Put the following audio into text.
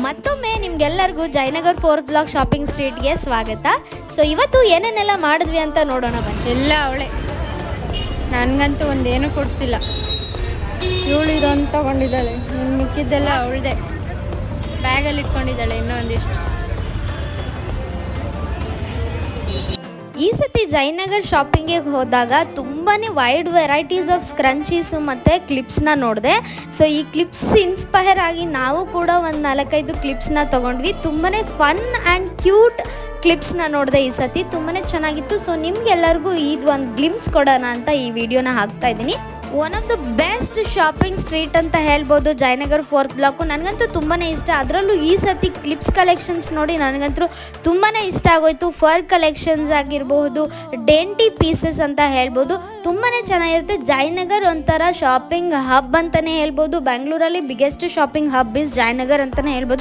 ಮತ್ತೊಮ್ಮೆ ನಿಮ್ಗೆಲ್ಲರಿಗೂ Jayanagar 4th block shopping ಸ್ಟ್ರೀಟ್ಗೆ ಸ್ವಾಗತ. ಸೊ ಇವತ್ತು ಏನೇನೆಲ್ಲ ಮಾಡಿದ್ವಿ ಅಂತ ನೋಡೋಣ ಬನ್ನಿ. ಎಲ್ಲ ಅವಳೆ, ನನಗಂತೂ ಒಂದೇನು ಕೊಡ್ಸಿಲ್ಲ. ಇವಳು ಇದೊಂದು ತಗೊಂಡಿದ್ದಾಳೆ, ಇನ್ನು ಮಿಕ್ಕಿದ್ದೆಲ್ಲ ಅವಳದೆ. ಬ್ಯಾಗಲ್ಲಿ ಇಟ್ಕೊಂಡಿದ್ದಾಳೆ ಇನ್ನೂ ಒಂದಿಷ್ಟು. ಈ ಸತಿ ಜಯನಗರ್ ಶಾಪಿಂಗಿಗೆ ಹೋದಾಗ ತುಂಬಾ ವೈಡ್ ವೆರೈಟೀಸ್ ಆಫ್ ಸ್ಕ್ರಂಚೀಸು ಮತ್ತು ಕ್ಲಿಪ್ಸ್ನ ನೋಡಿದೆ. ಸೊ ಈ ಕ್ಲಿಪ್ಸ್ ಇನ್ಸ್ಪೈರ್ ಆಗಿ ನಾವು ಕೂಡ ಒಂದು 4-5 ಕ್ಲಿಪ್ಸ್ನ ತೊಗೊಂಡ್ವಿ. ತುಂಬಾ ಫನ್ ಆ್ಯಂಡ್ ಕ್ಯೂಟ್ ಕ್ಲಿಪ್ಸ್ನ ನೋಡಿದೆ ಈ ಸತಿ, ತುಂಬಾ ಚೆನ್ನಾಗಿತ್ತು. ಸೊ ನಿಮ್ಗೆಲ್ಲರಿಗೂ ಇದು ಒಂದು ಗ್ಲಿಮ್ಸ್ ಕೊಡೋಣ ಅಂತ ಈ ವಿಡಿಯೋನ ಹಾಕ್ತಾ ಇದ್ದೀನಿ. One of the best shopping street ಅಂತ ಹೇಳ್ಬೋದು ಜಯನಗರ್ 4th ಬ್ಲಾಕು. ನನಗಂತೂ ತುಂಬಾ ಇಷ್ಟ. ಅದರಲ್ಲೂ ಈ ಸತಿ ಕ್ಲಿಪ್ಸ್ ಕಲೆಕ್ಷನ್ಸ್ ನೋಡಿ ನನಗಂತೂ ತುಂಬಾ ಇಷ್ಟ ಆಗೋಯ್ತು. ಫರ್ ಕಲೆಕ್ಷನ್ಸ್ ಆಗಿರಬಹುದು, ಡೇಂಟಿ ಪೀಸಸ್ ಅಂತ ಹೇಳ್ಬೋದು, ತುಂಬಾ ಚೆನ್ನಾಗಿರುತ್ತೆ. ಜಯನಗರ್ ಒಂಥರ ಶಾಪಿಂಗ್ ಹಬ್ ಅಂತಲೇ ಹೇಳ್ಬೋದು. ಬೆಂಗಳೂರಲ್ಲಿ biggest shopping hub is Jayanagar ಅಂತಲೇ ಹೇಳ್ಬೋದು.